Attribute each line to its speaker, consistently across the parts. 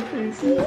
Speaker 1: faces.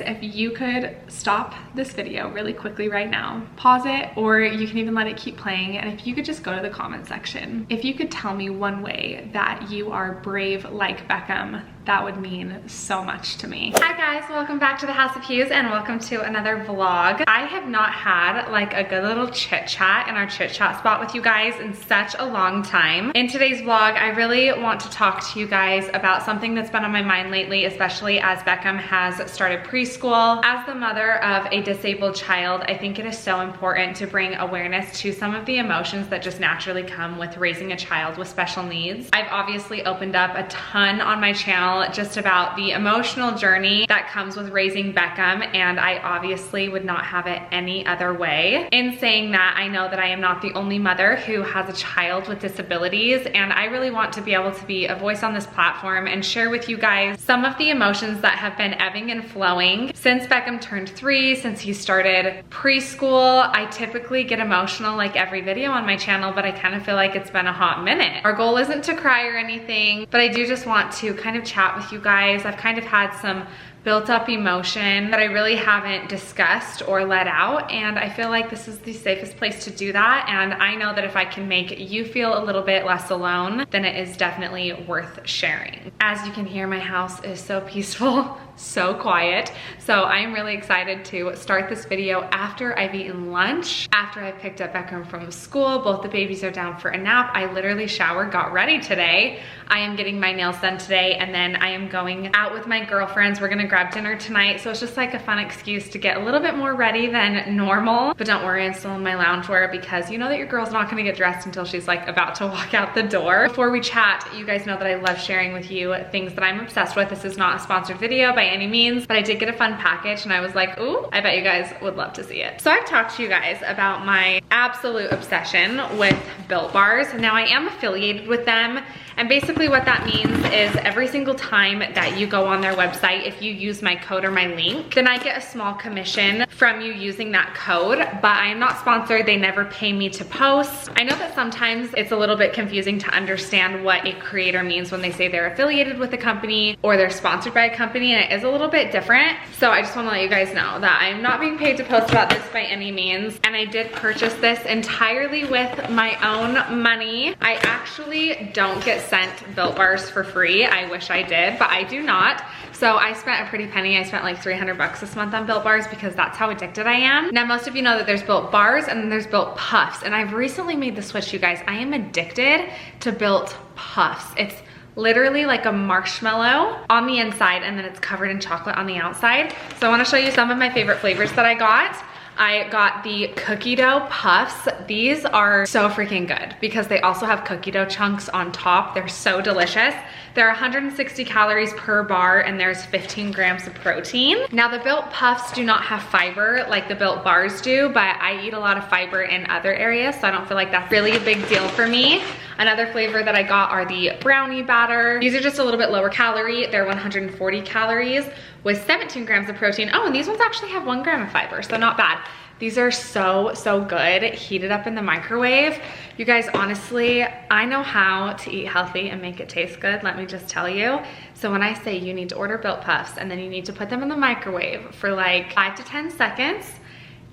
Speaker 1: If you could stop this video really quickly right now, pause it, or you can even let it keep playing, and if you could just go to the comment section, if you could tell me one way that you are brave like Beckham, that would mean so much to me. Hi guys, welcome back to the House of Hughes and welcome to another vlog. I have not had like a good little chit chat in our chit chat spot with you guys in such a long time. In today's vlog, I really want to talk to you guys about something that's been on my mind lately, especially as Beckham has started preschool. As the mother of a disabled child, I think it is so important to bring awareness to some of the emotions that just naturally come with raising a child with special needs. I've obviously opened up a ton on my channel just about the emotional journey that comes with raising Beckham, and I obviously would not have it any other way. In saying that, I know that I am not the only mother who has a child with disabilities, and I really want to be able to be a voice on this platform and share with you guys some of the emotions that have been ebbing and flowing since Beckham turned 3, since he started preschool. I typically get emotional like every video on my channel, but I kind of feel like it's been a hot minute. Our goal isn't to cry or anything, but I do just want to kind of chat with you guys. I've kind of had some built up emotion that I really haven't discussed or let out, and I feel like this is the safest place to do that, and I know that if I can make you feel a little bit less alone, then it is definitely worth sharing. As you can hear, my house is so peaceful, so quiet, so I'm really excited to start this video after I've eaten lunch, after I picked up Beckham from school. Both the babies are down for a nap. I literally showered, got ready today. I am getting my nails done today, and then I am going out with my girlfriends. We're gonna grab dinner tonight, so it's just like a fun excuse to get a little bit more ready than normal. But don't worry, I'm still in my loungewear because you know that your girl's not gonna get dressed until she's like about to walk out the door. Before we chat, you guys know that I love sharing with you things that I'm obsessed with. This is not a sponsored video by any means, but I did get a fun package and I was like, ooh, I bet you guys would love to see it. So I've talked to you guys about my absolute obsession with Built Bars. Now I am affiliated with them, and basically what that means is every single time that you go on their website, if you use my code or my link, then I get a small commission from you using that code, but I am not sponsored. They never pay me to post. I know that sometimes it's a little bit confusing to understand what a creator means when they say they're affiliated with a company or they're sponsored by a company, and it is a little bit different. So I just want to let you guys know that I'm not being paid to post about this by any means, and I did purchase this entirely with my own money. I actually don't get sent Built Bars for free. I wish I did, but I do not. So I spent a pretty penny. I spent like 300 bucks this month on Built Bars because that's how addicted I am. Now, most of you know that there's Built Bars and then there's Built Puffs, and I've recently made the switch, you guys. I am addicted to Built Puffs. It's literally like a marshmallow on the inside and then it's covered in chocolate on the outside. So I want to show you some of my favorite flavors that I got. I got the cookie dough puffs. These are so freaking good because they also have cookie dough chunks on top. They're so delicious. There are 160 calories per bar and there's 15 grams of protein. Now the Built Puffs do not have fiber like the Built Bars do, but I eat a lot of fiber in other areas, so I don't feel like that's really a big deal for me. Another flavor that I got are the Brownie Batter. These are just a little bit lower calorie. They're 140 calories with 17 grams of protein. Oh, and these ones actually have 1 gram of fiber, so not bad. These are so, so good, heated up in the microwave. You guys, honestly, I know how to eat healthy and make it taste good, let me just tell you. So when I say you need to order Built Puffs and then you need to put them in the microwave for like 5 to 10 seconds,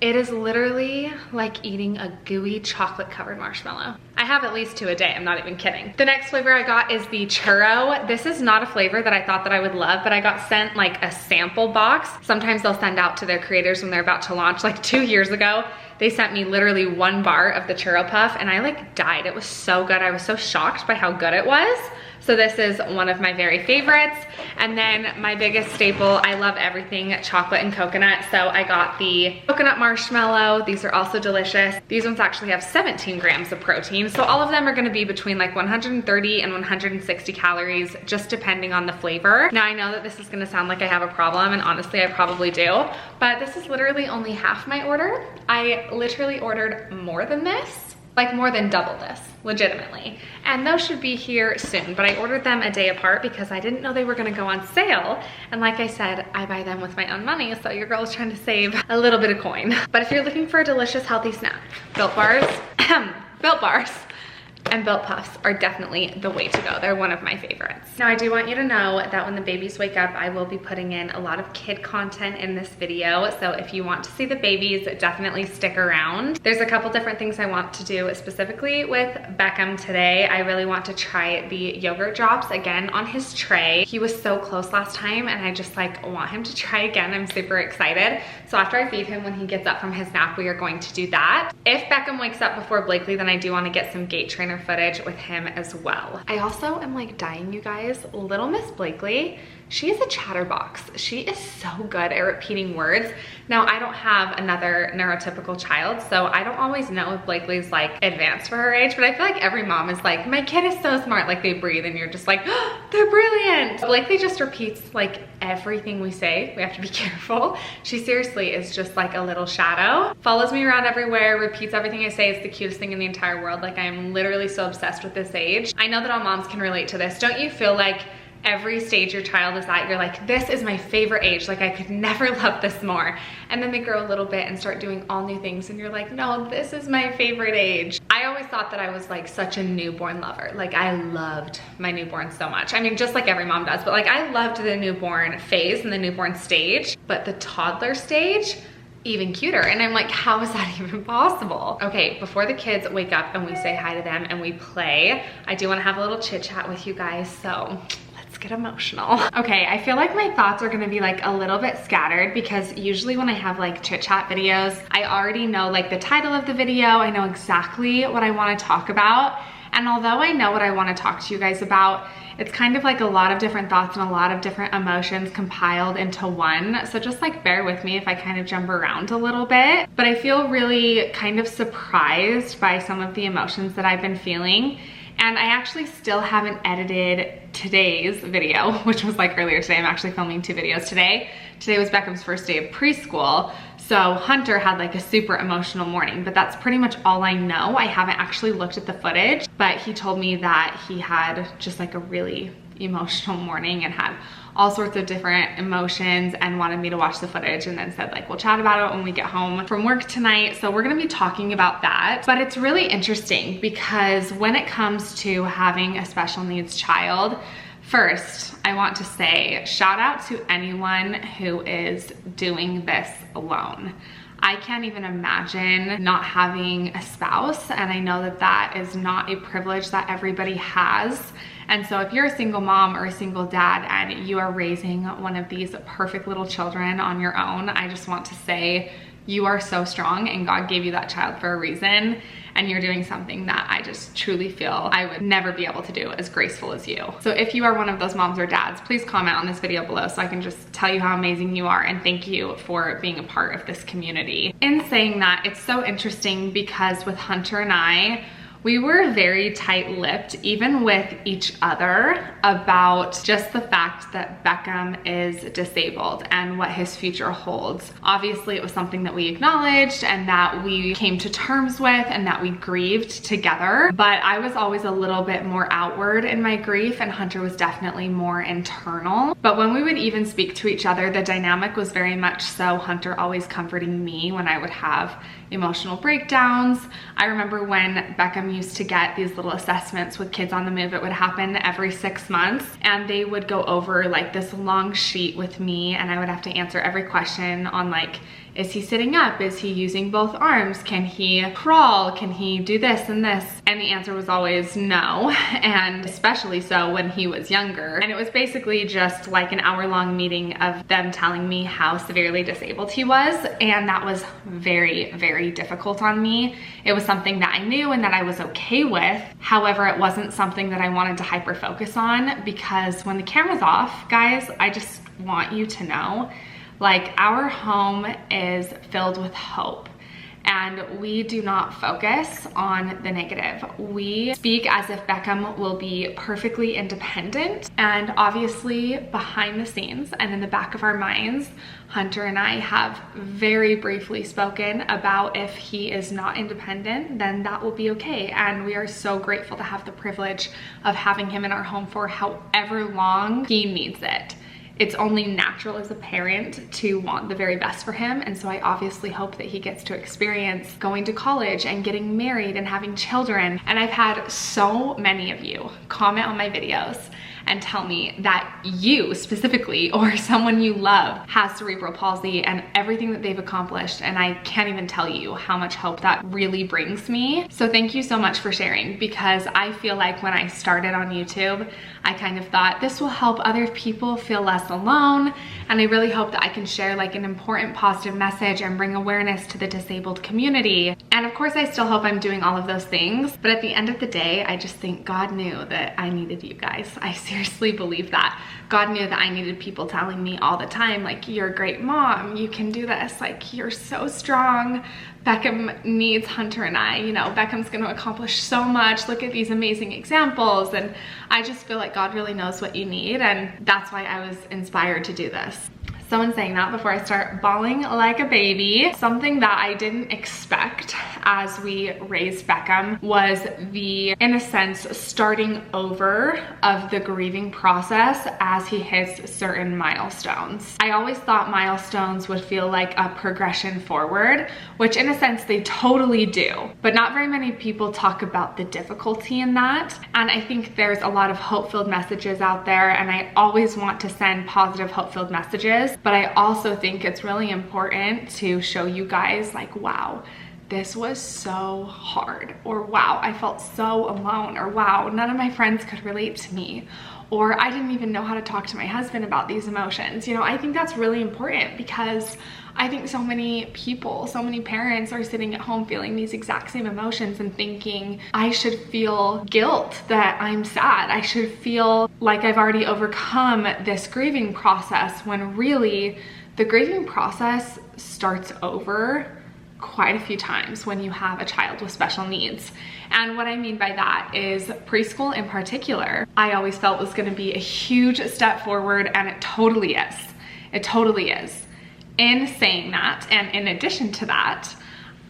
Speaker 1: it is literally like eating a gooey chocolate covered marshmallow. I have at least 2 a day, I'm not even kidding. The next flavor I got is the Churro. This is not a flavor that I thought that I would love, but I got sent like a sample box. Sometimes they'll send out to their creators when they're about to launch. Like 2 years ago, they sent me literally 1 bar of the Churro Puff and I like died. It was so good. I was so shocked by how good it was. So this is one of my very favorites. And then my biggest staple, I love everything chocolate and coconut. So I got the coconut marshmallow. These are also delicious. These ones actually have 17 grams of protein. So all of them are gonna be between like 130 and 160 calories, just depending on the flavor. Now I know that this is gonna sound like I have a problem, and honestly I probably do, but this is literally only half my order. I literally ordered more than this. Like more than double this, legitimately. And those should be here soon, but I ordered them a day apart because I didn't know they were gonna go on sale. And like I said, I buy them with my own money, so your girl is trying to save a little bit of coin. But if you're looking for a delicious, healthy snack, Built Bars, Built Bars And Built Puffs are definitely the way to go. They're one of my favorites. Now I do want you to know that when the babies wake up, I will be putting in a lot of kid content in this video. So if you want to see the babies, definitely stick around. There's a couple different things I want to do specifically with Beckham today. I really want to try the yogurt drops again on his tray. He was so close last time and I just like want him to try again. I'm super excited. So after I feed him when he gets up from his nap, we are going to do that. If Beckham wakes up before Blakely, then I do want to get some gait trainer footage with him as well. I also am like dying, you guys. Little Miss Blakely, she is a chatterbox. She is so good at repeating words. Now, I don't have another neurotypical child, so I don't always know if Blakely's like advanced for her age, but I feel like every mom is like, my kid is so smart. Like they breathe and you're just like, oh, they're brilliant. Blakely just repeats like everything we say. We have to be careful. She seriously is just like a little shadow. Follows me around everywhere, repeats everything I say. It's the cutest thing in the entire world. Like I'm literally so obsessed with this age. I know that all moms can relate to this. Don't you feel like every stage your child is at, you're like, this is my favorite age, like I could never love this more. And then they grow a little bit and start doing all new things and you're like, no, this is my favorite age. I always thought that I was like such a newborn lover. Like I loved my newborn so much. I mean, just like every mom does, but like I loved the newborn phase and the newborn stage, but the toddler stage, even cuter. And I'm like, how is that even possible? Okay, before the kids wake up and we say hi to them and we play, I do want to have a little chit chat with you guys. So get emotional. Okay, I feel like my thoughts are gonna be like a little bit scattered because usually when I have like chit chat videos, I already know like the title of the video. I know exactly what I wanna talk about. And although I know what I wanna talk to you guys about, it's kind of like a lot of different thoughts and a lot of different emotions compiled into one. So just like bear with me if I kind of jump around a little bit. But I feel really kind of surprised by some of the emotions that I've been feeling. And I actually still haven't edited today's video, which was like earlier today. I'm actually filming 2 videos today. Today was Beckham's first day of preschool. So Hunter had like a super emotional morning, but that's pretty much all I know. I haven't actually looked at the footage, but he told me that he had just like a really emotional morning and had all sorts of different emotions and wanted me to watch the footage and then said like, we'll chat about it when we get home from work tonight. So we're gonna be talking about that. But it's really interesting because when it comes to having a special needs child, first, I want to say shout out to anyone who is doing this alone. I can't even imagine not having a spouse, and I know that that is not a privilege that everybody has. And so if you're a single mom or a single dad and you are raising one of these perfect little children on your own, I just want to say you are so strong and God gave you that child for a reason, and you're doing something that I just truly feel I would never be able to do as graceful as you. So if you are one of those moms or dads, please comment on this video below so I can just tell you how amazing you are and thank you for being a part of this community. In saying that, it's so interesting because with Hunter and I, we were very tight-lipped, even with each other, about just the fact that Beckham is disabled and what his future holds. Obviously, it was something that we acknowledged and that we came to terms with and that we grieved together. But I was always a little bit more outward in my grief and Hunter was definitely more internal. But when we would even speak to each other, the dynamic was very much so Hunter always comforting me when I would have emotional breakdowns. I remember when Beckham used to get these little assessments with Kids on the Move. It would happen every 6 months and they would go over like this long sheet with me and I would have to answer every question on like, is he sitting up? Is he using both arms? Can he crawl? Can he do this and this? And the answer was always no, and especially so when he was younger. And it was basically just like an hour-long meeting of them telling me how severely disabled he was, and that was very, very difficult on me. It was something that I knew and that I was okay with. However, it wasn't something that I wanted to hyper-focus on because when the camera's off, guys, I just want you to know, like, our home is filled with hope and we do not focus on the negative. We speak as if Beckham will be perfectly independent, and obviously behind the scenes and in the back of our minds, Hunter and I have very briefly spoken about if he is not independent, then that will be okay. And we are so grateful to have the privilege of having him in our home for however long he needs it. It's only natural natural as a parent to want the very best for him. And so I obviously hope that he gets to experience going to college and getting married and having children. And I've had so many of you comment on my videos and tell me that you specifically or someone you love has cerebral palsy and everything that they've accomplished, and I can't even tell you how much hope that really brings me. So thank you so much for sharing, because I feel like when I started on YouTube, I kind of thought this will help other people feel less alone, and I really hope that I can share like an important positive message and bring awareness to the disabled community. And of course I still hope I'm doing all of those things, but at the end of the day, I just think God knew that I needed you guys. I seriously believe that. God knew that I needed people telling me all the time, like, you're a great mom, you can do this, like, you're so strong. Beckham needs Hunter and I, you know, Beckham's gonna accomplish so much, look at these amazing examples. And I just feel like God really knows what you need, and that's why I was inspired to do this. So in saying that, before I start bawling like a baby, something that I didn't expect as we raised Beckham was the, in a sense, starting over of the grieving process as he hits certain milestones. I always thought milestones would feel like a progression forward, which in a sense they totally do, but not very many people talk about the difficulty in that. And I think there's a lot of hope-filled messages out there, and I always want to send positive hope-filled messages. But I also think it's really important to show you guys, like, wow, this was so hard, or wow, I felt so alone, or wow, none of my friends could relate to me, or I didn't even know how to talk to my husband about these emotions. You know, I think that's really important, because I think so many people, so many parents are sitting at home feeling these exact same emotions and thinking, I should feel guilt that I'm sad. I should feel like I've already overcome this grieving process, when really the grieving process starts over quite a few times when you have a child with special needs. And what I mean by that is preschool in particular, I always felt was going to be a huge step forward, and it totally is. It totally is. In saying that, and in addition to that,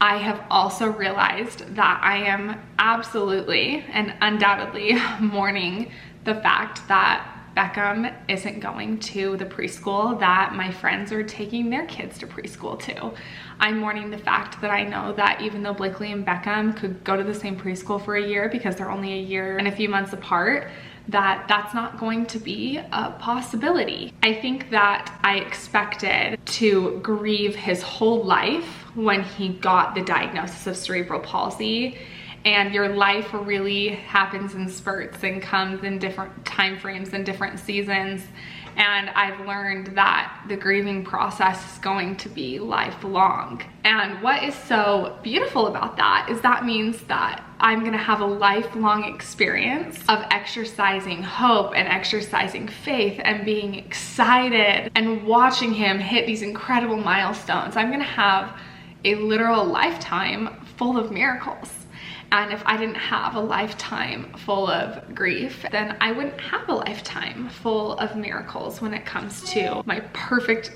Speaker 1: I have also realized that I am absolutely and undoubtedly mourning the fact that Beckham isn't going to the preschool that my friends are taking their kids to preschool to. I'm mourning the fact that I know that even though Blakely and Beckham could go to the same preschool for a year, because they're only a year and a few months apart, that's not going to be a possibility. I think that I expected to grieve his whole life when he got the diagnosis of cerebral palsy. And your life really happens in spurts and comes in different time frames and different seasons. And I've learned that the grieving process is going to be lifelong. And what is so beautiful about that is that means that I'm gonna have a lifelong experience of exercising hope and exercising faith and being excited and watching him hit these incredible milestones. I'm gonna have a literal lifetime full of miracles. And if I didn't have a lifetime full of grief, then I wouldn't have a lifetime full of miracles when it comes to my perfect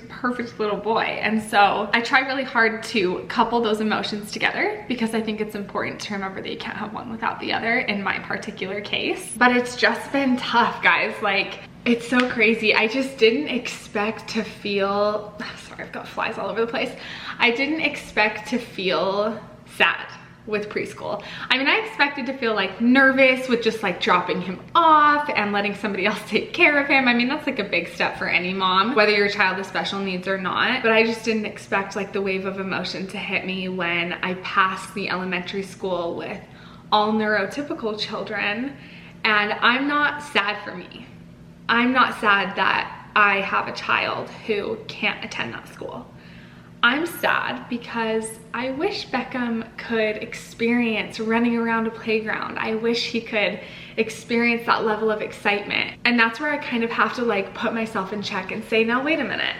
Speaker 1: little boy. And so I try really hard to couple those emotions together, because I think it's important to remember that you can't have one without the other in my particular case. But it's just been tough, guys. Like, it's so crazy. I just didn't expect to feel, sorry, I've got flies all over the place. I didn't expect to feel sad with preschool. I mean, I expected to feel like nervous with just like dropping him off and letting somebody else take care of him. I mean, that's like a big step for any mom, whether your child has special needs or not. But I just didn't expect like the wave of emotion to hit me when I passed the elementary school with all neurotypical children. And I'm not sad for me. I'm not sad that I have a child who can't attend that school. I'm sad because I wish Beckham could experience running around a playground. I wish he could experience that level of excitement. And that's where I kind of have to like put myself in check and say, no, wait a minute.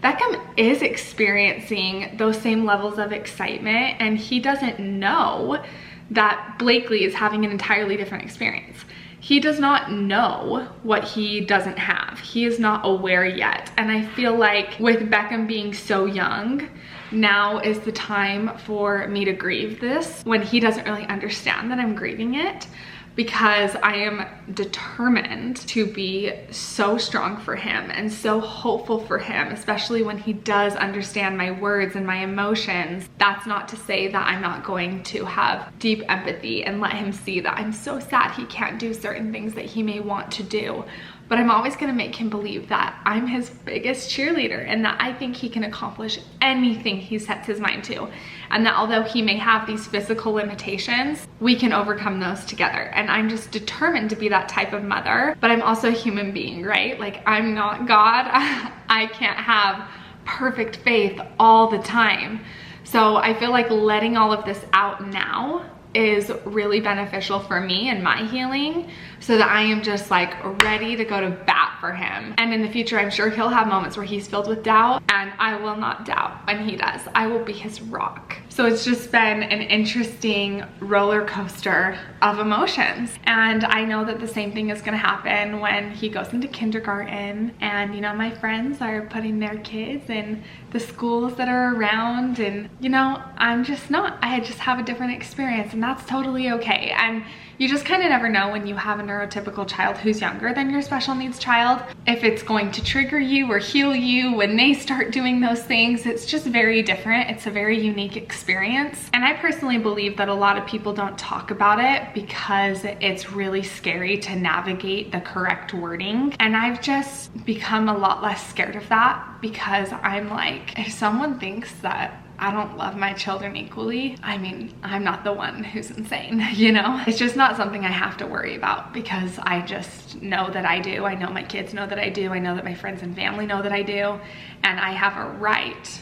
Speaker 1: Beckham is experiencing those same levels of excitement, and he doesn't know that Blakely is having an entirely different experience. He does not know what he doesn't have. He is not aware yet. And I feel like with Beckham being so young, now is the time for me to grieve this when he doesn't really understand that I'm grieving it. because I am determined to be so strong for him and so hopeful for him, especially when he does understand my words and my emotions. That's not to say that I'm not going to have deep empathy and let him see that I'm so sad he can't do certain things that he may want to do. But I'm always gonna make him believe that I'm his biggest cheerleader and that I think he can accomplish anything he sets his mind to. And that although he may have these physical limitations, we can overcome those together. And I'm just determined to be that type of mother, but I'm also a human being, right? Like, I'm not God. I can't have perfect faith all the time. So I feel like letting all of this out now is really beneficial for me and my healing, so that I am just like ready to go to bat for him. And in the future, I'm sure he'll have moments where he's filled with doubt, and I will not doubt when he does. I will be his rock. So it's just been an interesting roller coaster of emotions. And I know that the same thing is gonna happen when he goes into kindergarten, and you know, my friends are putting their kids in the schools that are around, and you know, I'm just not. I just have a different experience, and that's totally okay. And you just kind of never know when you have a neurotypical child who's younger than your special needs child, if it's going to trigger you or heal you when they start doing those things. It's just very different. It's a very unique experience. And I personally believe that a lot of people don't talk about it because it's really scary to navigate the correct wording. And I've just become a lot less scared of that, because I'm like, if someone thinks that I don't love my children equally, I mean, I'm not the one who's insane, you know? It's just not something I have to worry about, because I just know that I do. I know my kids know that I do. I know that my friends and family know that I do. And I have a right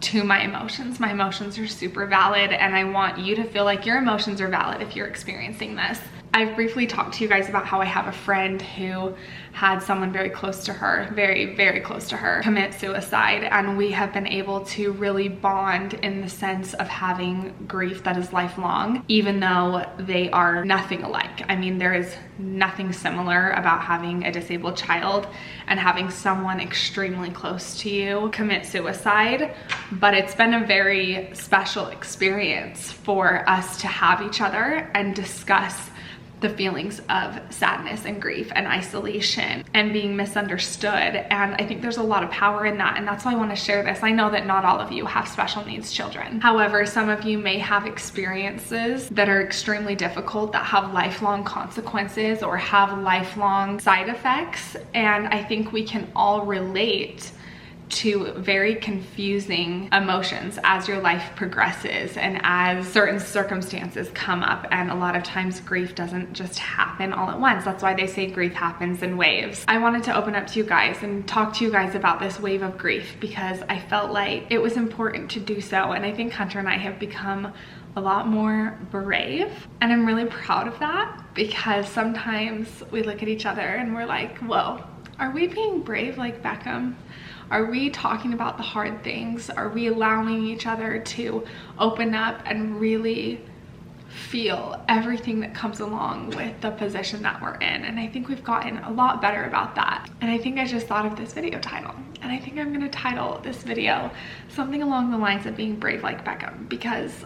Speaker 1: to my emotions. My emotions are super valid, and I want you to feel like your emotions are valid if you're experiencing this. I've briefly talked to you guys about how I have a friend who had someone very close to her, very, very close to her, commit suicide. And we have been able to really bond in the sense of having grief that is lifelong, even though they are nothing alike. I mean, there is nothing similar about having a disabled child and having someone extremely close to you commit suicide. But it's been a very special experience for us to have each other and discuss the feelings of sadness and grief and isolation and being misunderstood. And I think there's a lot of power in that. And that's why I want to share this. I know that not all of you have special needs children. However, some of you may have experiences that are extremely difficult, that have lifelong consequences or have lifelong side effects. And I think we can all relate to very confusing emotions as your life progresses and as certain circumstances come up. And a lot of times grief doesn't just happen all at once. That's why they say grief happens in waves. I wanted to open up to you guys and talk to you guys about this wave of grief, because I felt like it was important to do so. And I think Hunter and I have become a lot more brave, and I'm really proud of that, because sometimes we look at each other and we're like, whoa, are we being brave like Beckham? Are we talking about the hard things? Are we allowing each other to open up and really feel everything that comes along with the position that we're in? And I think we've gotten a lot better about that. And I think I just thought of this video title, and I think I'm gonna title this video something along the lines of being brave like Beckham, because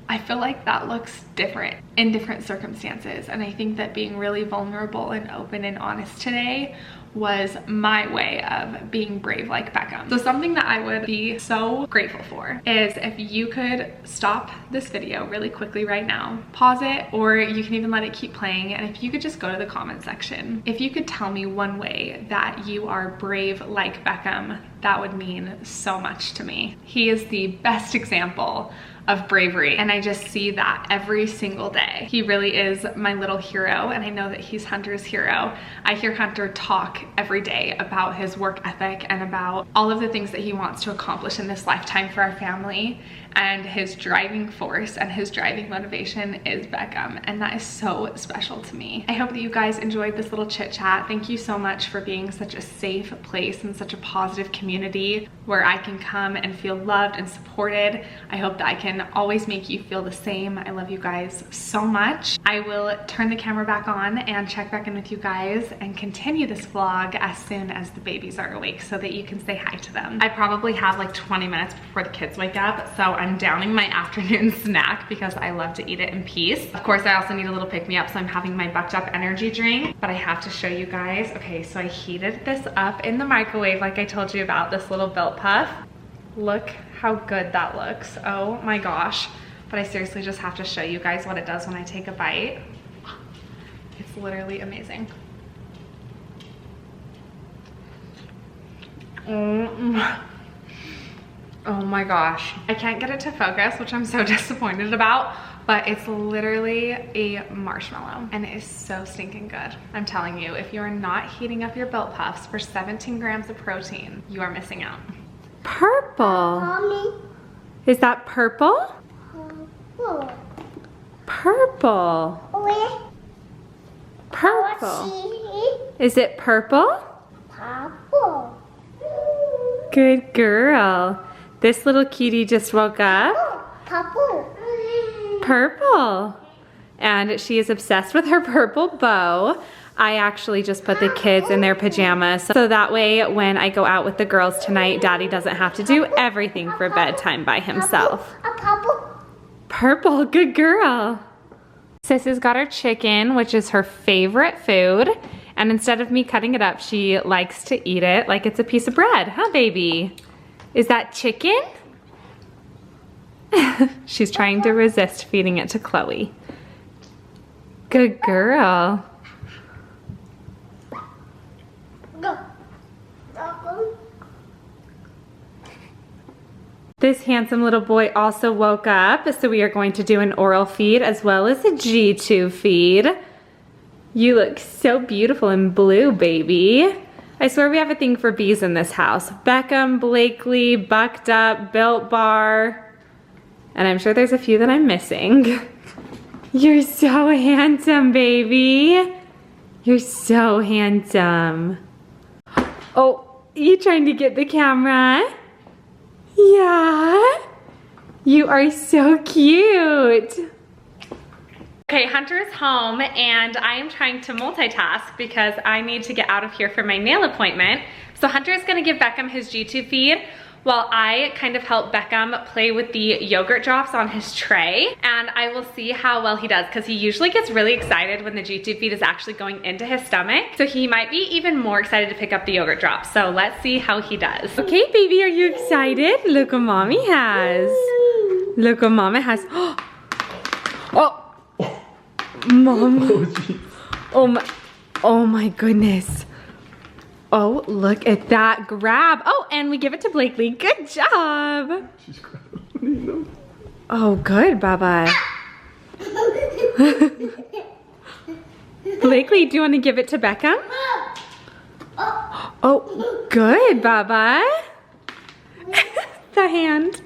Speaker 1: I feel like that looks different in different circumstances. And I think that being really vulnerable and open and honest today was my way of being brave like Beckham. So something that I would be so grateful for is if you could stop this video really quickly right now, pause it, or you can even let it keep playing, and if you could just go to the comment section. If you could tell me one way that you are brave like Beckham, that would mean so much to me. He is the best example of bravery, and I just see that every single day. He really is my little hero, and I know that he's Hunter's hero. I hear Hunter talk every day about his work ethic and about all of the things that he wants to accomplish in this lifetime for our family, and his driving force and his driving motivation is Beckham, and that is so special to me. I hope that you guys enjoyed this little chit chat. Thank you so much for being such a safe place and such a positive community where I can come and feel loved and supported. I hope that I can and always make you feel the same. I love you guys so much. I will turn the camera back on and check back in with you guys and continue this vlog as soon as the babies are awake so that you can say hi to them. I probably have like 20 minutes before the kids wake up, so I'm downing my afternoon snack because I love to eat it in peace. Of course, I also need a little pick-me-up, so I'm having my Bucked Up energy drink, but I have to show you guys. Okay, so I heated this up in the microwave like I told you about, this little built puff. Look how good that looks. Oh my gosh. But I seriously just have to show you guys what it does when I take a bite. It's literally amazing. Oh my gosh. I can't get it to focus, which I'm so disappointed about, but it's literally a marshmallow and it is so stinking good. I'm telling you, if you're not heating up your Built Puffs for 17 grams of protein, you are missing out. Purple.
Speaker 2: Mommy.
Speaker 1: Is that purple?
Speaker 2: Purple.
Speaker 1: Purple.
Speaker 2: Where?
Speaker 1: Purple. Is it purple?
Speaker 2: Purple.
Speaker 1: Good girl. This little cutie just woke up.
Speaker 2: Purple.
Speaker 1: Purple. And she is obsessed with her purple bow. I actually just put the kids in their pajamas so that way when I go out with the girls tonight, Daddy doesn't have to do everything for bedtime by himself.
Speaker 2: Purple.
Speaker 1: Purple, good girl. Sis's got her chicken, which is her favorite food. And instead of me cutting it up, she likes to eat it like it's a piece of bread, huh, baby? Is that chicken? She's trying to resist feeding it to Chloe. Good girl. This handsome little boy also woke up, so we are going to do an oral feed as well as a G-tube feed. You look so beautiful in blue, baby. I swear we have a thing for bees in this house. Beckham, Blakely, Bucked Up, Built Bar, and I'm sure there's a few that I'm missing. You're so handsome, baby. You're so handsome. Oh, you trying to get the camera? Yeah. You are so cute. Okay, Hunter is home and I am trying to multitask because I need to get out of here for my nail appointment. So Hunter is gonna give Beckham his G-tube feed while I kind of help Beckham play with the yogurt drops on his tray, and I will see how well he does because he usually gets really excited when the G-tube feed is actually going into his stomach. So he might be even more excited to pick up the yogurt drops. So let's see how he does. Okay, baby, are you excited? Look what mommy has. Look what mama has. Oh, mom. Oh my goodness. Oh, look at that grab. Oh, and we give it to Blakely. Good job.
Speaker 3: She's grabbing them.
Speaker 1: Oh, good, Baba. Blakely, do you want to give it to Beckham? Oh, good, Baba. The hand.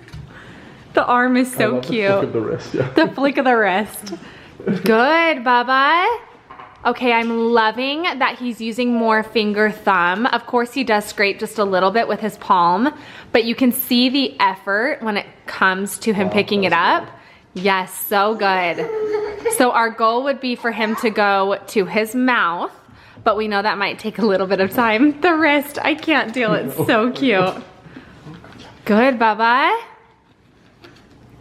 Speaker 1: The arm is so cute.
Speaker 3: The flick of the wrist, yeah.
Speaker 1: The flick of the wrist. Good, Baba. Okay, I'm loving that he's using more finger thumb. Of course, he does scrape just a little bit with his palm, but you can see the effort when it comes to him picking it up. Yes, so good. So our goal would be for him to go to his mouth, but we know that might take a little bit of time. The wrist, I can't deal, it's so cute. Good, Baba.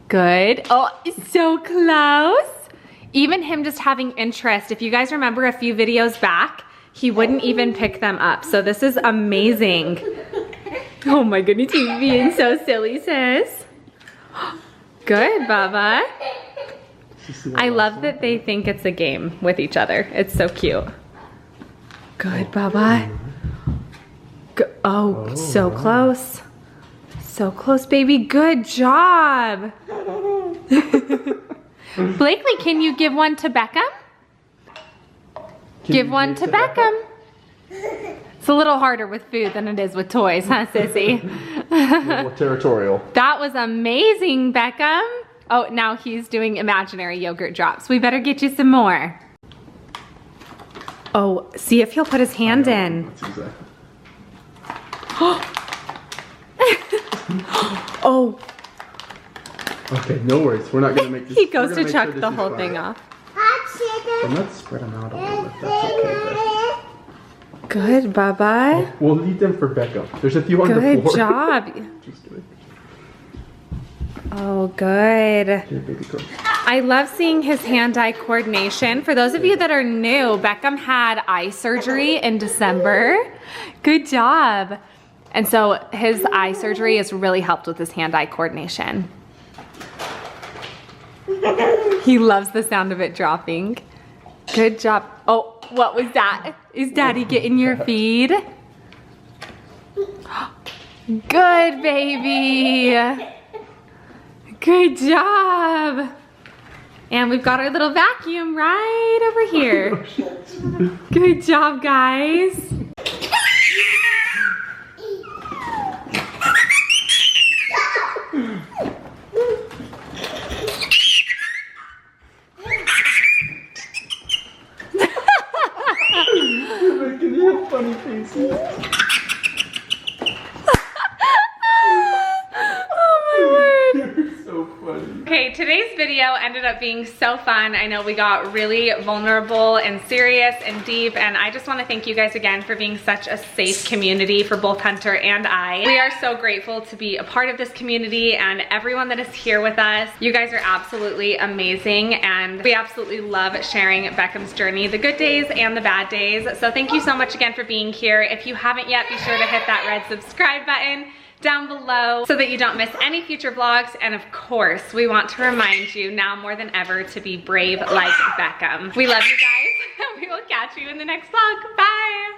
Speaker 1: Good. Oh, so close. Even him just having interest, if you guys remember a few videos back, he wouldn't even pick them up. So this is amazing. Oh my goodness, he's being so silly, sis. Good, Baba. I love that they think it's a game with each other. It's so cute. Good, Baba. Oh, so close. So close, baby. Good job. Blakely, can you give one to Beckham? Give one to Beckham. It's a little harder with food than it is with toys, huh, Sissy?
Speaker 3: A little territorial.
Speaker 1: That was amazing, Beckham. Oh, now he's doing imaginary yogurt drops. We better get you some more. Oh, see if he'll put his hand in.
Speaker 3: That's exactly.
Speaker 1: Oh.
Speaker 3: Okay, no worries. We're not gonna make this.
Speaker 4: He goes
Speaker 3: we're
Speaker 4: to
Speaker 3: gonna
Speaker 4: chuck
Speaker 3: make sure
Speaker 4: the
Speaker 3: this
Speaker 4: whole
Speaker 3: is
Speaker 4: thing
Speaker 3: fine.
Speaker 4: off.
Speaker 3: And let's spread them out a little bit. That's okay.
Speaker 4: Good, bye-bye.
Speaker 3: We'll leave them for Beckham. There's a few on the
Speaker 4: Good
Speaker 3: floor.
Speaker 4: job.
Speaker 3: Just kidding.
Speaker 4: Oh, good.
Speaker 3: Here, baby girl.
Speaker 4: I love seeing his hand-eye coordination. For those of you that are new, Beckham had eye surgery in December. Good job. And so his eye surgery has really helped with his hand-eye coordination. He loves the sound of it dropping. Good job. Oh, what was that? Is Daddy getting your feed? Good, baby. Good job. And we've got our little vacuum right over here. Good job, guys.
Speaker 3: You're making real funny faces. You're so funny.
Speaker 1: Okay, today's video ended up being so fun. I know we got really vulnerable and serious and deep, and I just want to thank you guys again for being such a safe community for both Hunter and I. We are so grateful to be a part of this community and everyone that is here with us. You guys are absolutely amazing, and we absolutely love sharing Beckham's journey, the good days and the bad days. So thank you so much again for being here. If you haven't yet, be sure to hit that red subscribe button down below so that you don't miss any future vlogs. And of course, we want to remind you now more than ever to be brave like Beckham. We love you guys. We will catch you in the next vlog. Bye.